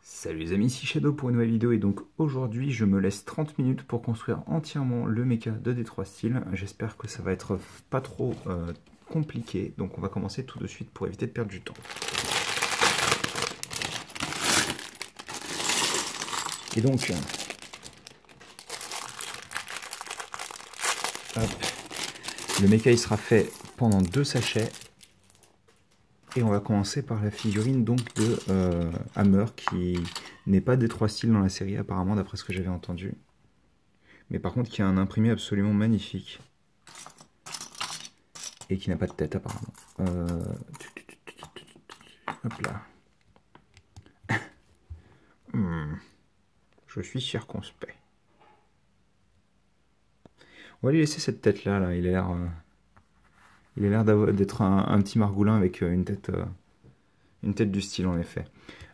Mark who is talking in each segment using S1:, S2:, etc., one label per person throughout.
S1: Salut les amis, ici Shadow pour une nouvelle vidéo et donc aujourd'hui je me laisse 30 minutes pour construire entièrement le mecha de Détroit Steel. J'espère que ça va être pas trop compliqué, donc on va commencer tout de suite pour éviter de perdre du temps. Et donc, hop, le mecha il sera fait pendant 2 sachets. Et on va commencer par la figurine donc de Hammer qui n'est pas Détroit Steel dans la série apparemment d'après ce que j'avais entendu. Mais par contre qui a un imprimé absolument magnifique. Et qui n'a pas de tête apparemment. Hop là. Je suis circonspect. On va lui laisser cette tête là, il a l'air d'être un petit margoulin avec une tête du style en effet.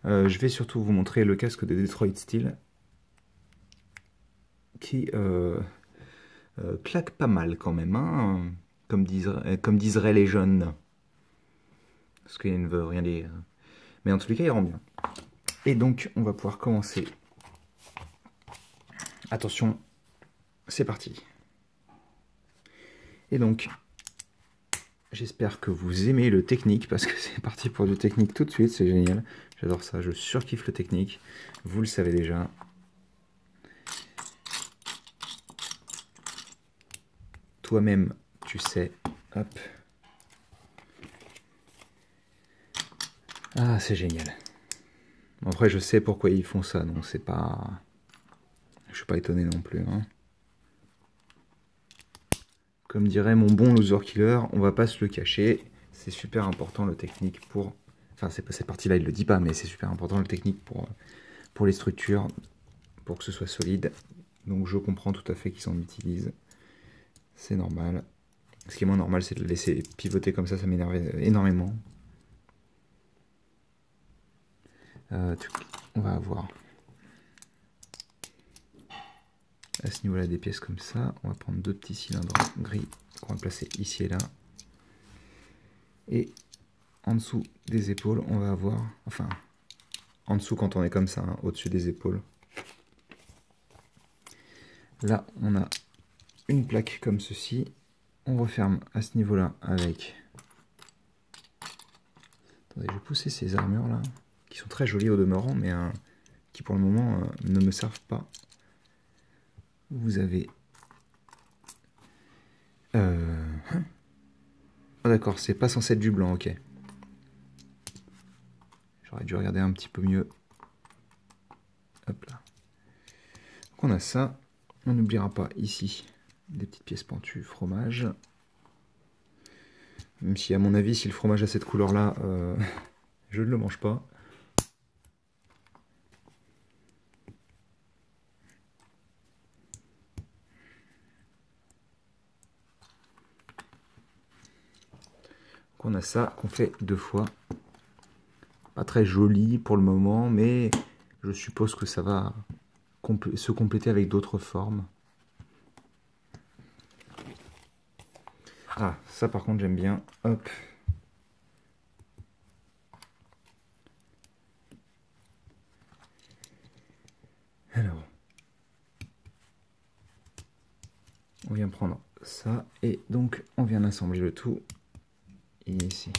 S1: Je vais surtout vous montrer le casque de Détroit Steel qui claque pas mal quand même, hein, comme diseraient les jeunes. Ce qu'il ne veut rien dire. Mais en tous les cas, il rend bien. Et donc, on va pouvoir commencer. Attention, c'est parti. Et donc, j'espère que vous aimez le technique, parce que c'est parti pour du technique tout de suite, c'est génial. J'adore ça, je surkiffe le technique. Vous le savez déjà. Toi-même, tu sais. Hop. Ah, c'est génial. Après, je sais pourquoi ils font ça, donc c'est pas... Je suis pas étonné non plus. Hein. Comme dirait mon bon loser killer, on va pas se le cacher. C'est super important le technique pour... Enfin, c'est pas cette partie-là, il le dit pas, mais c'est super important le technique pour les structures, pour que ce soit solide. Donc je comprends tout à fait qu'ils s'en utilisent. C'est normal. Ce qui est moins normal, c'est de le laisser pivoter comme ça m'énerve énormément. On va avoir à ce niveau-là des pièces comme ça. On va prendre 2 petits cylindres gris qu'on va placer ici et là. Et en dessous des épaules, on va avoir... Enfin, en dessous quand on est comme ça, hein, au-dessus des épaules. Là, on a une plaque comme ceci. On referme à ce niveau-là avec... Attendez, je vais pousser ces armures là, qui sont très jolies au demeurant, mais qui pour le moment ne me servent pas. Vous avez... Oh d'accord, c'est pas censé être du blanc, ok. J'aurais dû regarder un petit peu mieux. Hop là. Donc on a ça. On n'oubliera pas ici des petites pièces pentues, fromage. Même si à mon avis, si le fromage a cette couleur-là, je ne le mange pas. Donc on a ça qu'on fait 2 fois. Pas très joli pour le moment, mais je suppose que ça va se compléter avec d'autres formes. Ah, ça par contre j'aime bien. Hop. Alors. On vient prendre ça et donc on vient assembler le tout ici.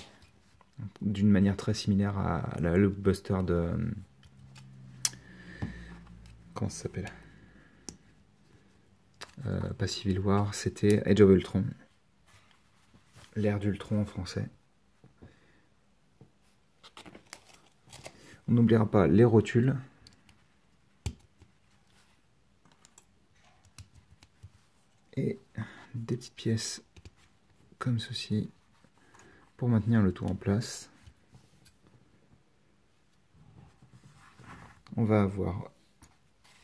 S1: D'une manière très similaire à la Hulkbuster de... Comment ça s'appelle pas Civil War, c'était Age of Ultron. L'ère d'Ultron en français. On n'oubliera pas les rotules. Et des petites pièces comme ceci pour maintenir le tout en place. On va avoir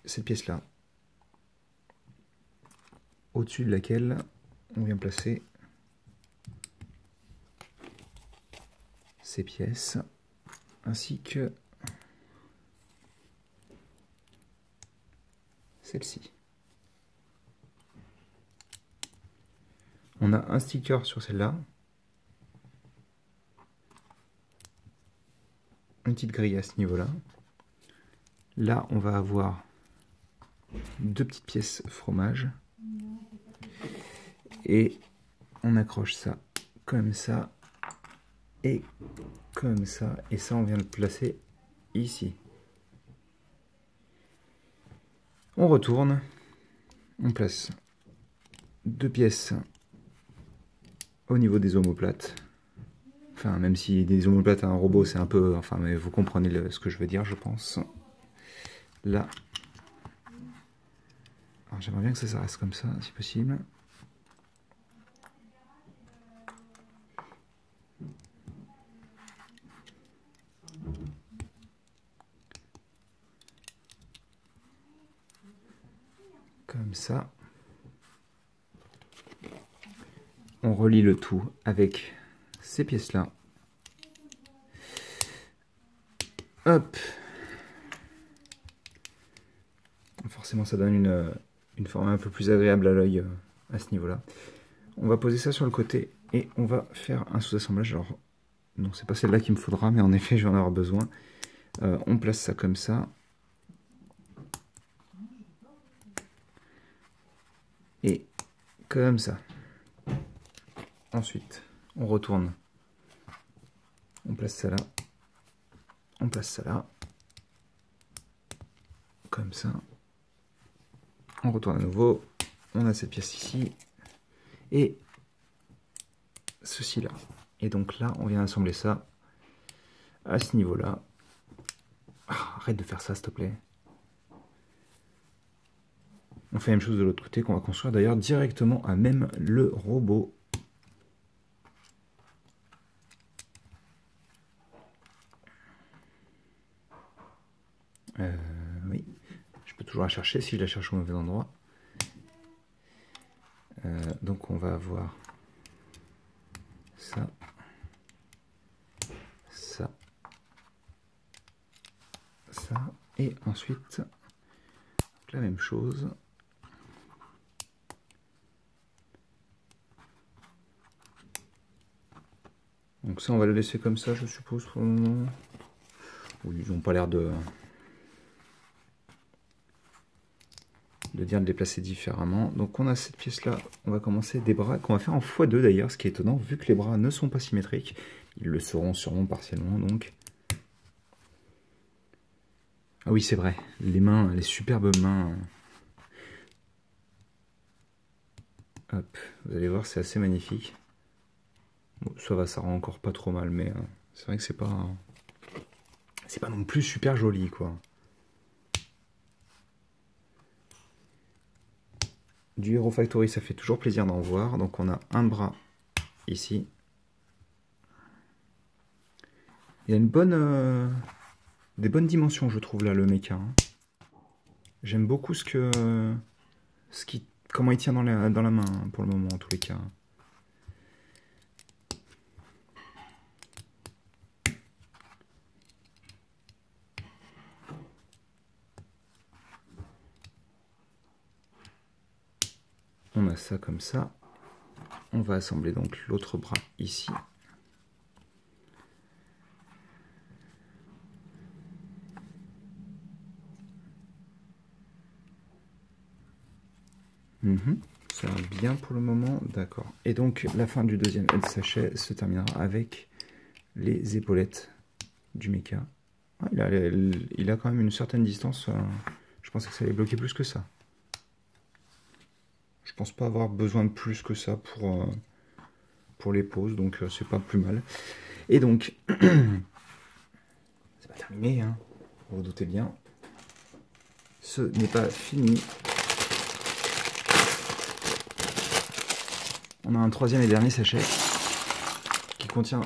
S1: cette pièce là au-dessus de laquelle on vient placer ces pièces ainsi que celle-ci. On a un sticker sur celle-là, une petite grille à ce niveau-là, Là, on va avoir deux petites pièces fromage. Et on accroche ça comme ça. Et comme ça. Et ça, on vient le placer ici. On retourne. On place deux pièces au niveau des omoplates. Enfin, même si des omoplates à un robot, c'est un peu... Enfin, mais vous comprenez ce que je veux dire, je pense. Là. J'aimerais bien que ça reste comme ça, si possible. Comme ça. On relie le tout avec ces pièces-là. Hop. Forcément, ça donne une forme un peu plus agréable à l'œil à ce niveau-là. On va poser ça sur le côté et on va faire un sous-assemblage. Alors, non, c'est pas celle-là qu'il me faudra, mais en effet, je vais en avoir besoin. On place ça comme ça. Et comme ça. Ensuite, on retourne. On place ça là. On place ça là. Comme ça. On retourne à nouveau. On a cette pièce ici. Et ceci là. Et donc là, on vient assembler ça à ce niveau-là. Arrête de faire ça, s'il te plaît. On fait la même chose de l'autre côté, qu'on va construire d'ailleurs directement à même le robot. Oui, je peux toujours la chercher si je la cherche au mauvais endroit. Donc on va avoir ça, ça, ça, et ensuite la même chose. Donc ça on va le laisser comme ça, je suppose, pour le moment. Oui, ils n'ont pas l'air de dire de les placer différemment. Donc on a cette pièce là, on va commencer des bras qu'on va faire en x2 d'ailleurs, ce qui est étonnant vu que les bras ne sont pas symétriques. Ils le seront sûrement partiellement donc. Ah oui, c'est vrai, les mains, les superbes mains. Hop, vous allez voir, c'est assez magnifique. Bon, ça va, ça rend encore pas trop mal, mais c'est vrai que c'est pas non plus super joli, quoi. Du Hero Factory, ça fait toujours plaisir d'en voir. Donc on a un bras ici. Il a une bonne, des bonnes dimensions, je trouve, là, le mecha. Hein. J'aime beaucoup comment il tient dans la main, hein, pour le moment, en tous les cas. On a ça comme ça. On va assembler donc l'autre bras ici. Ça va bien pour le moment, d'accord. Et donc la fin du deuxième aide-sachet se terminera avec les épaulettes du mecha. Ah, il a quand même une certaine distance. Je pensais que ça allait bloquer plus que ça. Je pense pas avoir besoin de plus que ça pour les poses, donc c'est pas plus mal. Et donc, c'est pas terminé, hein, vous vous doutez bien. Ce n'est pas fini. On a un troisième et dernier sachet qui contient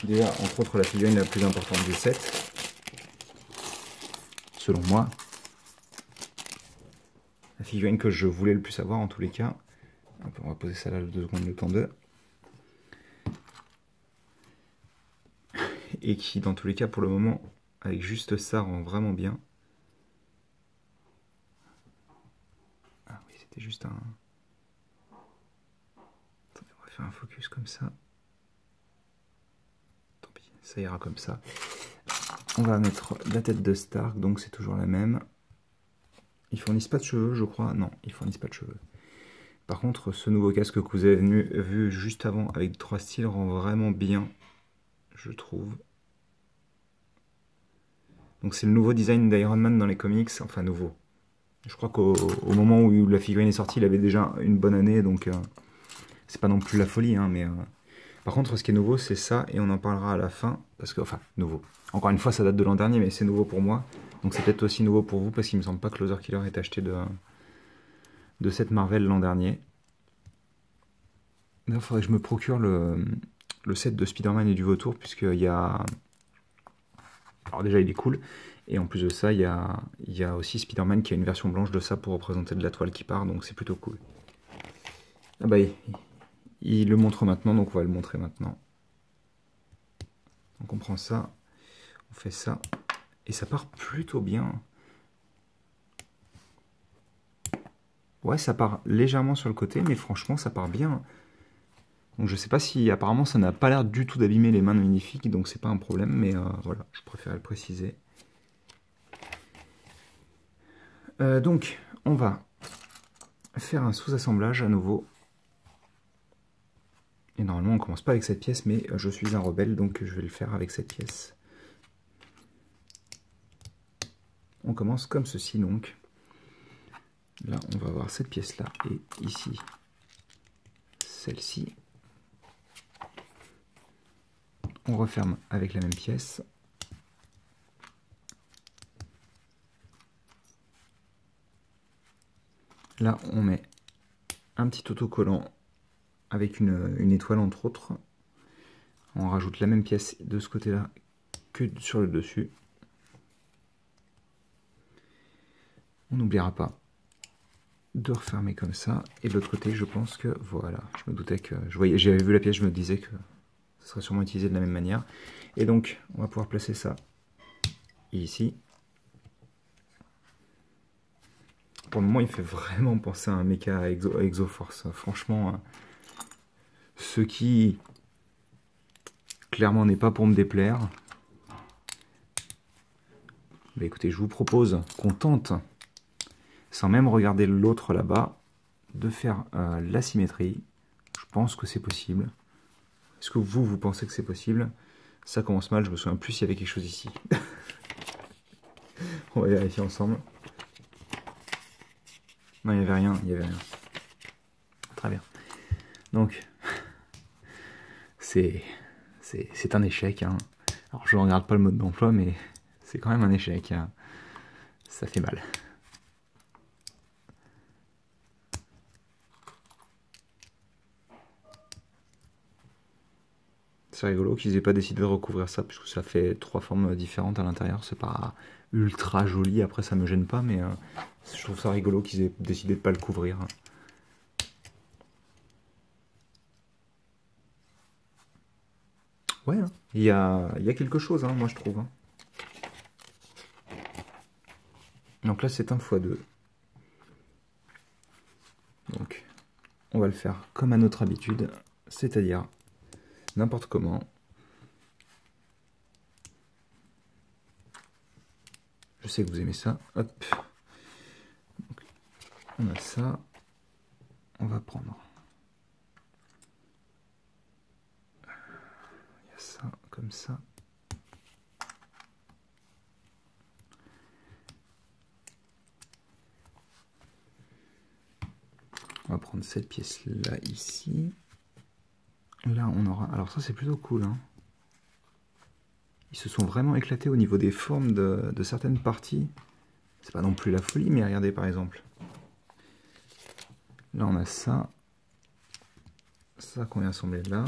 S1: déjà, entre autres, la figurine la plus importante du set, selon moi. La figurine que je voulais le plus avoir en tous les cas. On va poser ça là 2 secondes, le temps de. Et qui, dans tous les cas, pour le moment, avec juste ça, rend vraiment bien. Ah oui, c'était juste un... Attendez, on va faire un focus comme ça. Tant pis, ça ira comme ça. On va mettre la tête de Stark, donc c'est toujours la même. Ils fournissent pas de cheveux, je crois. Non, ils fournissent pas de cheveux. Par contre, ce nouveau casque que vous avez vu juste avant avec 3 styles rend vraiment bien, je trouve. Donc c'est le nouveau design d'Iron Man dans les comics, enfin nouveau. Je crois qu'au moment où la figurine est sortie, il avait déjà une bonne année, donc c'est pas non plus la folie, hein, mais... Par contre, ce qui est nouveau, c'est ça, et on en parlera à la fin, parce que, enfin, nouveau. Encore une fois, ça date de l'an dernier, mais c'est nouveau pour moi. Donc c'est peut-être aussi nouveau pour vous, parce qu'il me semble pas que Loser Killer ait acheté de cette Marvel l'an dernier. Il faudrait que je me procure le set de Spider-Man et du Vautour, puisqu'il y a... Alors déjà, il est cool, et en plus de ça, il y a aussi Spider-Man qui a une version blanche de ça pour représenter de la toile qui part, donc c'est plutôt cool. Ah bah, il le montre maintenant, donc on va le montrer maintenant. Donc on prend ça, on fait ça, et ça part plutôt bien. Ouais, ça part légèrement sur le côté, mais franchement, ça part bien. Donc je sais pas si, apparemment, ça n'a pas l'air du tout d'abîmer les mains de Magnifique, donc c'est pas un problème, mais voilà, je préfère le préciser. Donc, on va faire un sous-assemblage à nouveau. Et normalement, on commence pas avec cette pièce, mais je suis un rebelle, donc je vais le faire avec cette pièce. On commence comme ceci, donc. Là, on va avoir cette pièce-là, et ici, celle-ci. On referme avec la même pièce. Là, on met un petit autocollant avec une étoile, entre autres. On rajoute la même pièce de ce côté-là que sur le dessus. On n'oubliera pas de refermer comme ça. Et de l'autre côté, je pense que voilà, je me doutais que j'avais vu la pièce, je me disais que ça serait sûrement utilisé de la même manière. Et donc, on va pouvoir placer ça ici. Pour le moment, il fait vraiment penser à un mecha Exoforce. Franchement, ce qui clairement n'est pas pour me déplaire. Bah écoutez, je vous propose qu'on tente, sans même regarder l'autre là-bas, de faire la symétrie. Je pense que c'est possible. Est-ce que vous pensez que c'est possible? Ça commence mal, je me souviens plus s'il y avait quelque chose ici. On va vérifier ensemble. Non, il n'y avait rien, il n'y avait rien. Très bien. Donc, c'est un échec. Hein. Alors, je ne regarde pas le mode d'emploi, mais c'est quand même un échec. Hein. Ça fait mal. C'est rigolo qu'ils aient pas décidé de recouvrir ça, puisque ça fait 3 formes différentes à l'intérieur. C'est pas ultra joli, après ça me gêne pas, mais je trouve ça rigolo qu'ils aient décidé de pas le couvrir. Ouais, hein. Il y a quelque chose, hein, moi je trouve. Hein. Donc là c'est un x2. Donc on va le faire comme à notre habitude, c'est-à-dire n'importe comment. Je sais que vous aimez ça. Hop. Donc, on a ça. On va prendre. Il y a ça comme ça. On va prendre cette pièce-là ici. Là, on aura... Alors ça, c'est plutôt cool. Hein. Ils se sont vraiment éclatés au niveau des formes de certaines parties. C'est pas non plus la folie, mais regardez par exemple. Là, on a ça. Ça qu'on vient assembler là.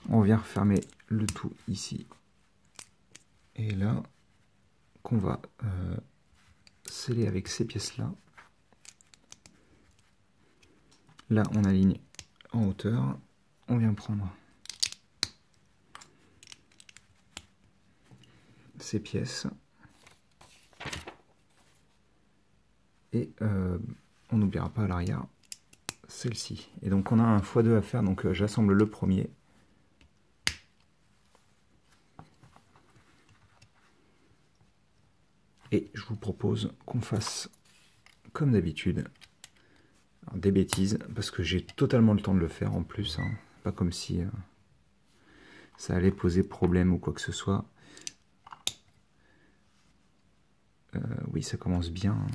S1: On vient refermer le tout ici. Et là, qu'on va sceller avec ces pièces-là. Là, on aligne en hauteur. On vient prendre ces pièces. Et on n'oubliera pas à l'arrière celle-ci. Et donc on a un x2 à faire, donc j'assemble le premier. Et je vous propose qu'on fasse comme d'habitude des bêtises, parce que j'ai totalement le temps de le faire en plus, hein. Pas comme si ça allait poser problème ou quoi que ce soit. Oui, ça commence bien, hein.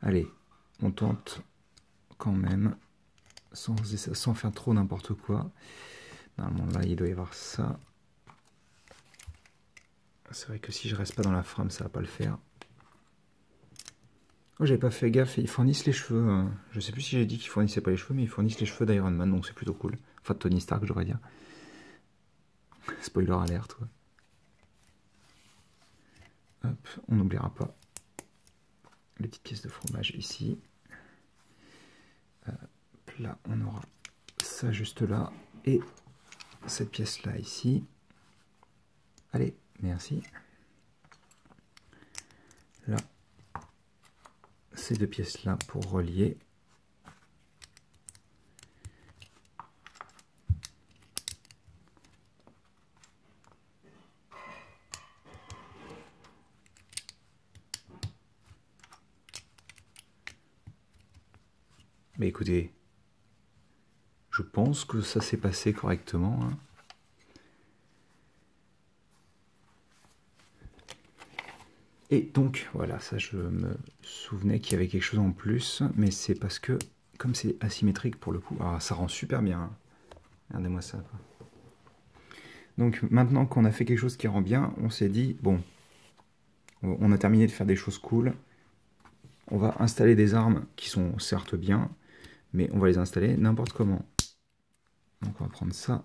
S1: Allez, on tente quand même, sans faire trop n'importe quoi. Normalement là, il doit y avoir ça. C'est vrai que si je reste pas dans la frame, ça va pas le faire. Oh, j'avais pas fait gaffe, ils fournissent les cheveux, hein. Je sais plus si j'ai dit qu'ils fournissaient pas les cheveux, mais ils fournissent les cheveux d'Iron Man, donc c'est plutôt cool. Enfin, de Tony Stark, j'aurais dire. Spoiler alerte, quoi. Hop, on n'oubliera pas les petites pièces de fromage ici. Là, on aura ça juste là, et cette pièce-là ici. Allez, merci. Là, ces deux pièces-là pour relier. Mais écoutez, je pense que ça s'est passé correctement, hein. Et donc, voilà, ça je me souvenais qu'il y avait quelque chose en plus, mais c'est parce que, comme c'est asymétrique pour le coup, ah, ça rend super bien, hein. Regardez-moi ça, quoi. Donc maintenant qu'on a fait quelque chose qui rend bien, on s'est dit, bon, on a terminé de faire des choses cool, on va installer des armes qui sont certes bien, mais on va les installer n'importe comment. Donc on va prendre ça.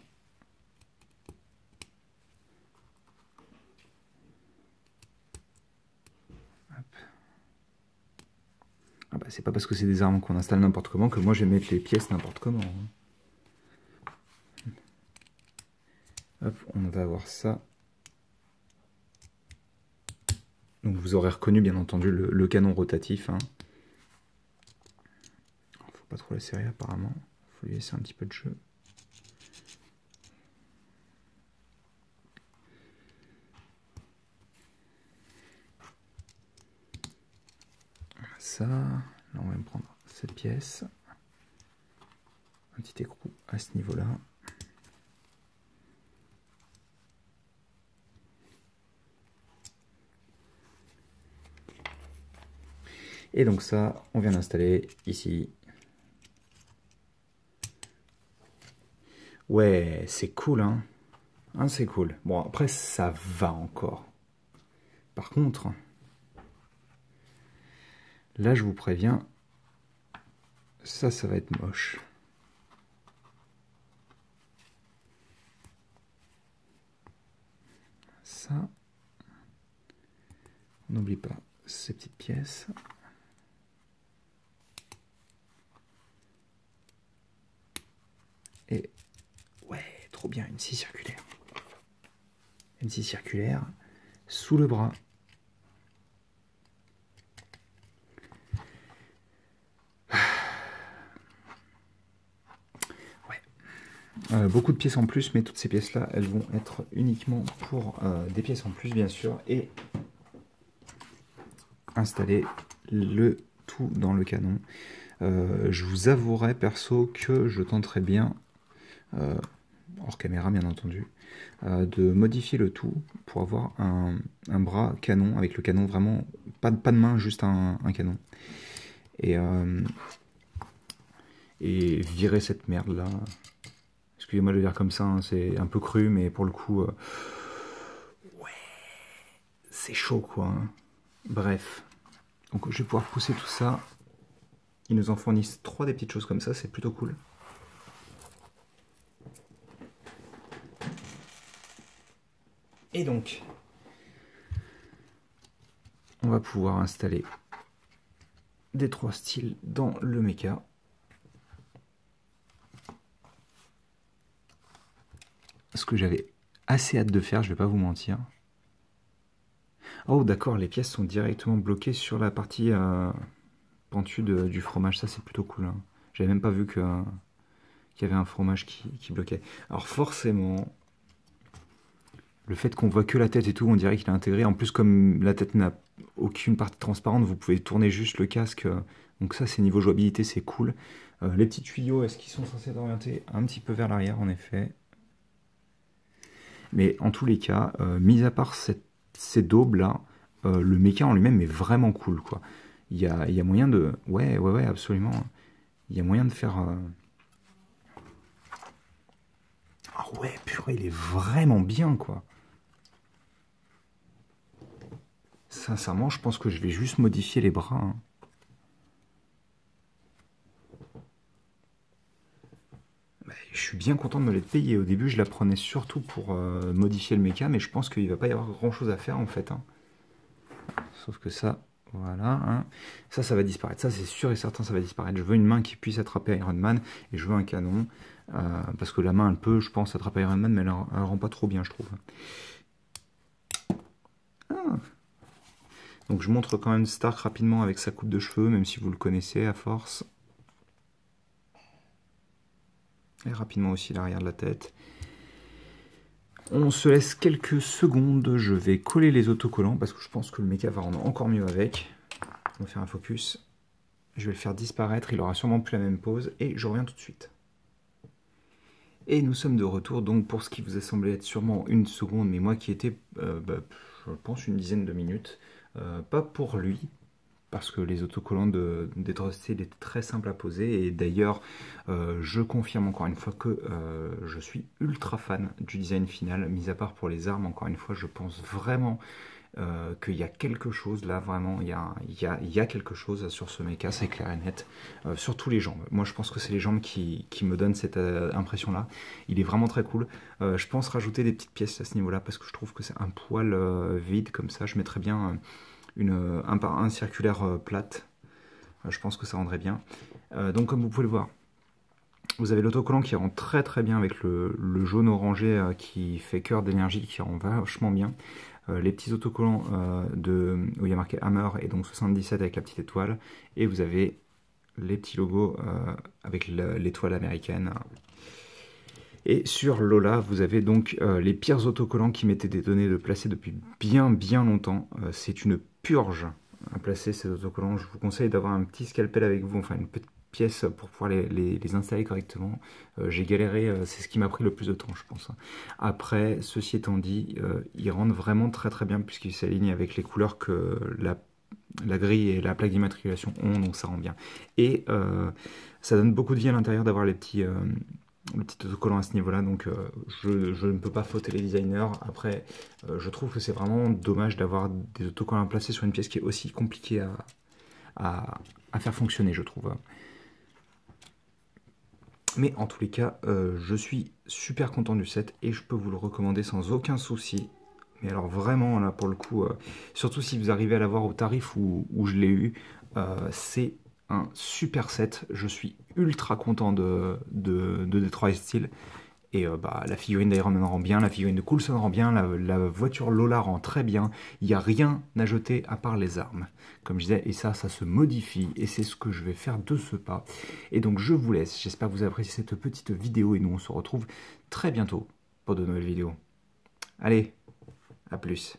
S1: Ah bah, c'est pas parce que c'est des armes qu'on installe n'importe comment que moi je vais mettre les pièces n'importe comment, hein. Hop, on va avoir ça. Donc vous aurez reconnu bien entendu le canon rotatif, hein. Faut pas trop la serrer apparemment, faut lui laisser un petit peu de jeu. Ça, là on va me prendre cette pièce, un petit écrou à ce niveau-là. Et donc ça, on vient d'installer ici. Ouais, c'est cool, hein. Hein, c'est cool. Bon, après, ça va encore. Par contre, là, je vous préviens, ça va être moche. Ça, on n'oublie pas ces petites pièces. Et ouais, trop bien, une scie circulaire. Une scie circulaire sous le bras. Ouais. Beaucoup de pièces en plus, mais toutes ces pièces-là, elles vont être uniquement pour des pièces en plus, bien sûr, et installer le tout dans le canon. Je vous avouerai perso que je tenterai bien, hors caméra bien entendu, de modifier le tout pour avoir un bras canon, avec le canon vraiment, pas de main, juste un canon. Et virer cette merde là. Excusez-moi de le dire comme ça, hein, c'est un peu cru, mais pour le coup, ouais, c'est chaud quoi, hein. Bref, donc je vais pouvoir pousser tout ça. Ils nous en fournissent 3 des petites choses comme ça, c'est plutôt cool. Et donc, on va pouvoir installer des 3 styles dans le mecha. Ce que j'avais assez hâte de faire, je vais pas vous mentir. Oh d'accord, les pièces sont directement bloquées sur la partie pentue du fromage, ça c'est plutôt cool, hein. J'avais même pas vu qu'il y avait un fromage qui bloquait. Alors forcément, Le fait qu'on voit que la tête et tout, on dirait qu'il est intégré. En plus, comme la tête n'a aucune partie transparente, vous pouvez tourner juste le casque. Donc ça, c'est niveau jouabilité, c'est cool. Les petits tuyaux, est-ce qu'ils sont censés être orientés un petit peu vers l'arrière, en effet. Mais en tous les cas, mis à part ces daubes-là, le méca en lui-même est vraiment cool, quoi. Il y a moyen de... Ouais, absolument. Il y a moyen de faire... Ah ouais, purée, il est vraiment bien, quoi. Sincèrement, je pense que je vais juste modifier les bras, hein. Je suis bien content de me l'être payé. Au début, je la prenais surtout pour modifier le méca, mais je pense qu'il va pas y avoir grand-chose à faire, en fait, hein. Sauf que ça, voilà, hein. Ça va disparaître. Ça, c'est sûr et certain, ça va disparaître. Je veux une main qui puisse attraper Iron Man, et je veux un canon, parce que la main, elle peut, je pense, attraper Iron Man, mais elle rend pas trop bien, je trouve. Ah. Donc je montre quand même Stark rapidement avec sa coupe de cheveux, même si vous le connaissez à force. Et rapidement aussi l'arrière de la tête. On se laisse quelques secondes, je vais coller les autocollants parce que je pense que le méca va rendre encore mieux avec. On va faire un focus. Je vais le faire disparaître, il aura sûrement plus la même pose et je reviens tout de suite. Et nous sommes de retour donc pour ce qui vous a semblé être sûrement une seconde, mais moi qui était, je pense, une dizaine de minutes. Pas pour lui, parce que les autocollants de Trusted étaient très simples à poser, et d'ailleurs je confirme encore une fois que je suis ultra fan du design final, mis à part pour les armes. Encore une fois, je pense vraiment qu'il y a quelque chose là, vraiment, il y a quelque chose sur ce mecha, c'est clair et net, surtout les jambes. Moi je pense que c'est les jambes qui me donnent cette impression là. Il est vraiment très cool. Je pense rajouter des petites pièces à ce niveau là, parce que je trouve que c'est un poil vide comme ça. Je mettrais bien un par un circulaire plate. Je pense que ça rendrait bien. Donc comme vous pouvez le voir, vous avez l'autocollant qui rend très très bien avec le jaune orangé qui fait cœur d'énergie, qui rend vachement bien. Les petits autocollants où il y a marqué Hammer et donc 77 avec la petite étoile. Et vous avez les petits logos avec l'étoile américaine. Et sur Lola, vous avez donc les pires autocollants qui mettaient des données de placer depuis bien longtemps. C'est une purge à placer ces autocollants. Je vous conseille d'avoir un petit scalpel avec vous, enfin une petite pièce pour pouvoir les installer correctement. J'ai galéré, c'est ce qui m'a pris le plus de temps, je pense. Après, ceci étant dit, ils rendent vraiment très très bien puisqu'ils s'alignent avec les couleurs que la grille et la plaque d'immatriculation ont, donc ça rend bien. Et ça donne beaucoup de vie à l'intérieur d'avoir les petits autocollant à ce niveau là, donc je ne peux pas fauter les designers. Après je trouve que c'est vraiment dommage d'avoir des autocollants placés sur une pièce qui est aussi compliquée à faire fonctionner, je trouve. Mais en tous les cas, je suis super content du set et je peux vous le recommander sans aucun souci. Mais alors vraiment, là pour le coup, surtout si vous arrivez à l'avoir au tarif où je l'ai eu, c'est un super set. Je suis ultra content de Detroit Steel. Et la figurine d'Iron Man rend bien, la figurine de Coulson rend bien, la voiture Lola rend très bien. Il n'y a rien à jeter à part les armes, comme je disais, et ça se modifie, et c'est ce que je vais faire de ce pas. Et donc je vous laisse, j'espère que vous avez apprécié cette petite vidéo, et nous on se retrouve très bientôt pour de nouvelles vidéos. Allez, à plus.